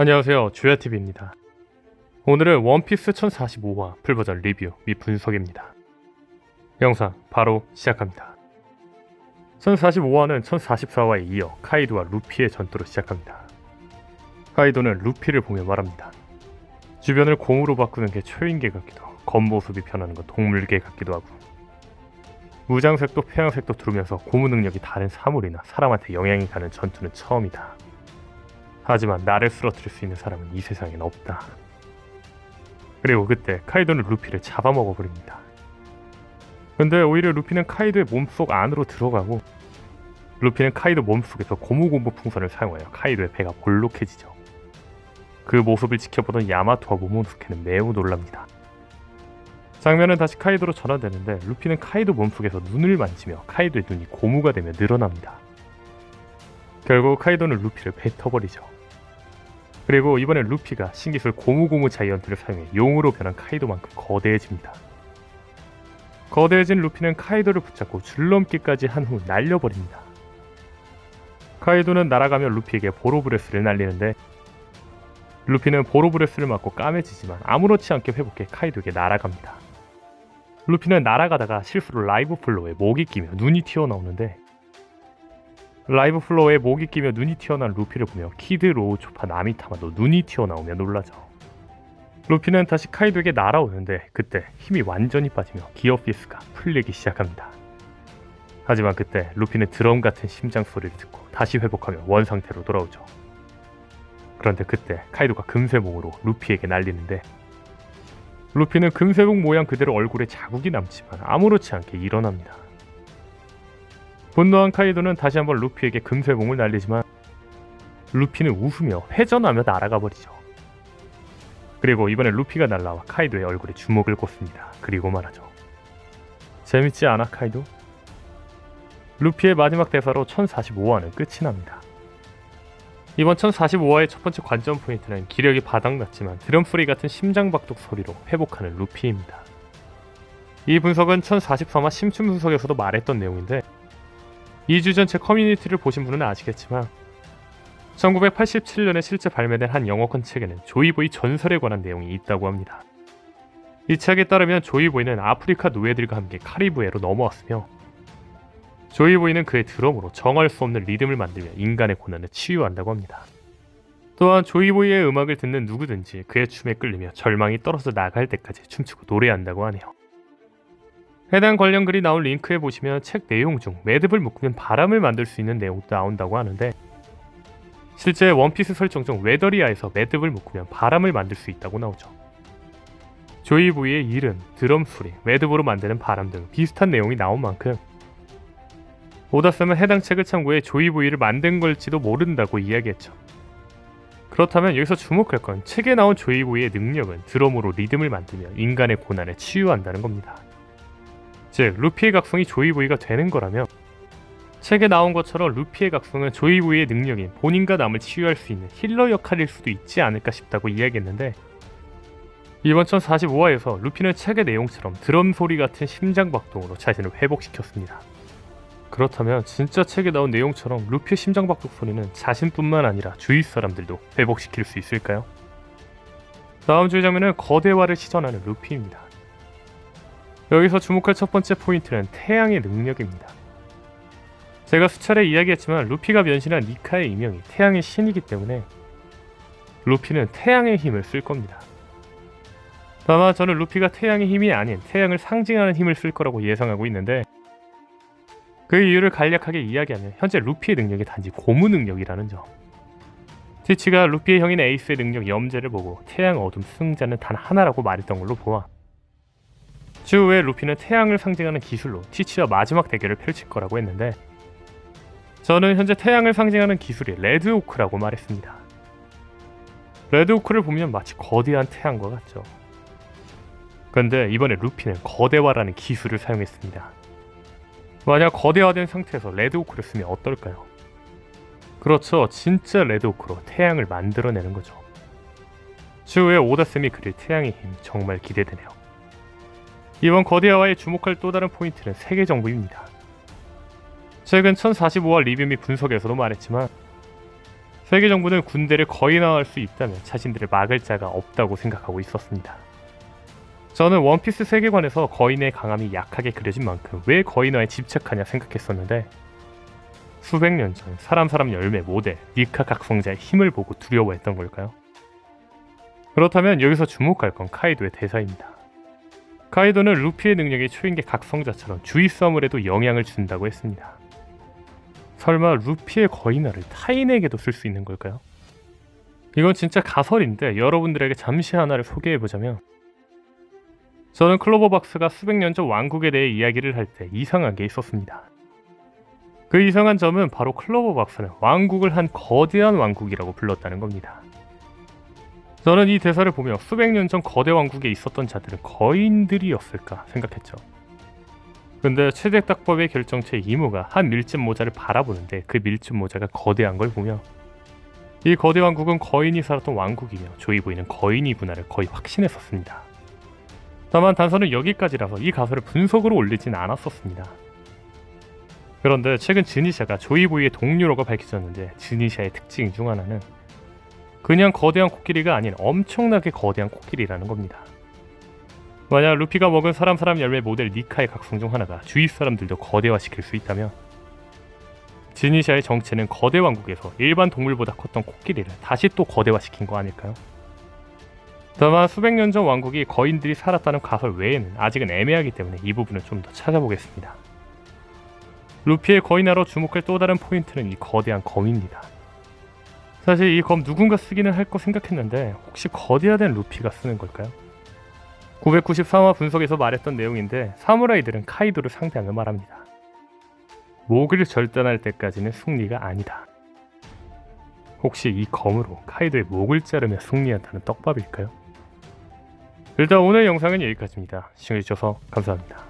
안녕하세요, 주야TV입니다. 오늘은 원피스 1045화 풀버전 리뷰 및 분석입니다. 영상 바로 시작합니다. 1045화는 1044화에 이어 카이도와 루피의 전투로 시작합니다. 카이도는 루피를 보며 말합니다. 주변을 곰으로 바꾸는 게 초인계 같기도 하고 겉모습이 변하는 건 동물계 같기도 하고 무장색도 폐양색도 두르면서 고무 능력이 다른 사물이나 사람한테 영향이 가는 전투는 처음이다. 하지만 나를 쓰러뜨릴 수 있는 사람은 이 세상엔 없다. 그리고 그때 카이도는 루피를 잡아먹어버립니다. 근데 오히려 루피는 카이도의 몸속 안으로 들어가고 루피는 카이도 몸속에서 고무고무 풍선을 사용하여 카이도의 배가 볼록해지죠. 그 모습을 지켜보던 야마토와 모모노스케는 매우 놀랍니다. 장면은 다시 카이도로 전환되는데 루피는 카이도 몸속에서 눈을 만지며 카이도의 눈이 고무가 되며 늘어납니다. 결국 카이도는 루피를 뱉어버리죠. 그리고 이번엔 루피가 신기술 고무고무 자이언트를 사용해 용으로 변한 카이도만큼 거대해집니다. 거대해진 루피는 카이도를 붙잡고 줄넘기까지 한 후 날려버립니다. 카이도는 날아가며 루피에게 보로브레스를 날리는데 루피는 보로브레스를 맞고 까매지지만 아무렇지 않게 회복해 카이도에게 날아갑니다. 루피는 날아가다가 실수로 라이브 플로어에 목이 끼며 눈이 튀어나오는데 라이브 플로어에 목이 끼며 눈이 튀어나온 루피를 보며 키드 로우 초파 나미타마도 눈이 튀어나오며 놀라죠. 루피는 다시 카이도에게 날아오는데 그때 힘이 완전히 빠지며 기어피스가 풀리기 시작합니다. 하지만 그때 루피는 드럼 같은 심장 소리를 듣고 다시 회복하며 원상태로 돌아오죠. 그런데 그때 카이도가 금쇠봉으로 루피에게 날리는데 루피는 금쇠봉 모양 그대로 얼굴에 자국이 남지만 아무렇지 않게 일어납니다. 분노한 카이도는 다시 한번 루피에게 금쇠봉을 날리지만 루피는 웃으며 회전하며 날아가 버리죠. 그리고 이번엔 루피가 날라와 카이도의 얼굴에 주먹을 꽂습니다. 그리고 말하죠. 재밌지 않아 카이도? 루피의 마지막 대사로 1045화는 끝이 납니다. 이번 1045화의 첫 번째 관전 포인트는 기력이 바닥났지만 드럼 소리 같은 심장박동 소리로 회복하는 루피입니다. 이 분석은 1043화 심층 분석에서도 말했던 내용인데 2주 전체 커뮤니티를 보신 분은 아시겠지만 1987년에 실제 발매된 한 영어권 책에는 조이보이 전설에 관한 내용이 있다고 합니다. 이 책에 따르면 조이보이는 아프리카 노예들과 함께 카리브해로 넘어왔으며 조이보이는 그의 드럼으로 정할 수 없는 리듬을 만들며 인간의 고난을 치유한다고 합니다. 또한 조이보이의 음악을 듣는 누구든지 그의 춤에 끌리며 절망이 떨어져 나갈 때까지 춤추고 노래한다고 하네요. 해당 관련 글이 나온 링크에 보시면 책 내용 중 매듭을 묶으면 바람을 만들 수 있는 내용도 나온다고 하는데 실제 원피스 설정 중 웨더리아에서 매듭을 묶으면 바람을 만들 수 있다고 나오죠. 조이보이의 일은 드럼 소리, 매듭으로 만드는 바람 등 비슷한 내용이 나온 만큼 오다쌤은 해당 책을 참고해 조이보이를 만든 걸지도 모른다고 이야기했죠. 그렇다면 여기서 주목할 건 책에 나온 조이보이의 능력은 드럼으로 리듬을 만들며 인간의 고난을 치유한다는 겁니다. 즉 루피의 각성이 조이보이가 되는 거라면 책에 나온 것처럼 루피의 각성은 조이보이의 능력인 본인과 남을 치유할 수 있는 힐러 역할일 수도 있지 않을까 싶다고 이야기했는데 이번 1045화에서 루피는 책의 내용처럼 드럼 소리 같은 심장박동으로 자신을 회복시켰습니다. 그렇다면 진짜 책에 나온 내용처럼 루피의 심장박동 소리는 자신뿐만 아니라 주위 사람들도 회복시킬 수 있을까요? 다음 주의 장면은 거대화를 시전하는 루피입니다. 여기서 주목할 첫 번째 포인트는 태양의 능력입니다. 제가 수차례 이야기했지만 루피가 변신한 니카의 이명이 태양의 신이기 때문에 루피는 태양의 힘을 쓸 겁니다. 다만 저는 루피가 태양의 힘이 아닌 태양을 상징하는 힘을 쓸 거라고 예상하고 있는데 그 이유를 간략하게 이야기하면 현재 루피의 능력이 단지 고무 능력이라는 점. 티치가 루피의 형인 에이스의 능력 염제를 보고 태양 어둠 승자는 단 하나라고 말했던 걸로 보아 추후에 루피는 태양을 상징하는 기술로 티치와 마지막 대결을 펼칠 거라고 했는데 저는 현재 태양을 상징하는 기술이 레드오크라고 말했습니다. 레드오크를 보면 마치 거대한 태양과 같죠. 그런데 이번에 루피는 거대화라는 기술을 사용했습니다. 만약 거대화된 상태에서 레드오크를 쓰면 어떨까요? 그렇죠, 진짜 레드오크로 태양을 만들어내는 거죠. 추후에 오다쌤이 그릴 태양의 힘 정말 기대되네요. 이번 거대화에 주목할 또 다른 포인트는 세계 정부입니다. 최근 1045화 리뷰 및 분석에서도 말했지만 세계 정부는 군대를 거인화할 수 있다면 자신들을 막을 자가 없다고 생각하고 있었습니다. 저는 원피스 세계관에서 거인의 강함이 약하게 그려진 만큼 왜 거인화에 집착하냐 생각했었는데, 수백 년 전 사람 열매 모델 니카 각성자의 힘을 보고 두려워했던 걸까요? 그렇다면 여기서 주목할 건 카이도의 대사입니다. 카이도는 루피의 능력이 초인계 각성자처럼 주위 싸움에도 영향을 준다고 했습니다. 설마 루피의 거인화를 타인에게도 쓸 수 있는 걸까요? 이건 진짜 가설인데 여러분들에게 잠시 하나를 소개해보자면, 저는 클로버박스가 수백 년 전 왕국에 대해 이야기를 할 때 이상한 게 있었습니다. 그 이상한 점은 바로 클로버박스는 왕국을 한 거대한 왕국이라고 불렀다는 겁니다. 저는 이 대사를 보며 수백 년 전 거대 왕국에 있었던 자들은 거인들이었을까 생각했죠. 근데 최대딱법의 결정체 이모가 한 밀짚 모자를 바라보는데 그 밀짚 모자가 거대한 걸 보며 이 거대 왕국은 거인이 살았던 왕국이며 조이보이는 거인이구나를 거의 확신했었습니다. 다만 단서는 여기까지라서 이 가설을 분석으로 올리진 않았었습니다. 그런데 최근 즈니샤가 조이보이의 동료라고 밝혀졌는데, 즈니샤의 특징 중 하나는 그냥 거대한 코끼리가 아닌 엄청나게 거대한 코끼리라는 겁니다. 만약 루피가 먹은 사람 열매 모델 니카의 각성 중 하나가 주위 사람들도 거대화시킬 수 있다면, 즈니샤의 정체는 거대 왕국에서 일반 동물보다 컸던 코끼리를 다시 또 거대화시킨 거 아닐까요? 다만 수백 년 전 왕국이 거인들이 살았다는 가설 외에는 아직은 애매하기 때문에 이 부분을 좀 더 찾아보겠습니다. 루피의 거인화로 주목할 또 다른 포인트는 이 거대한 검입니다. 사실 이 검 누군가 쓰기는 할 거 생각했는데, 혹시 거대화된 루피가 쓰는 걸까요? 993화 분석에서 말했던 내용인데, 사무라이들은 카이도를 상대하며 말합니다. 목을 절단할 때까지는 승리가 아니다. 혹시 이 검으로 카이도의 목을 자르며 승리한다는 떡밥일까요? 일단 오늘 영상은 여기까지입니다. 시청해주셔서 감사합니다.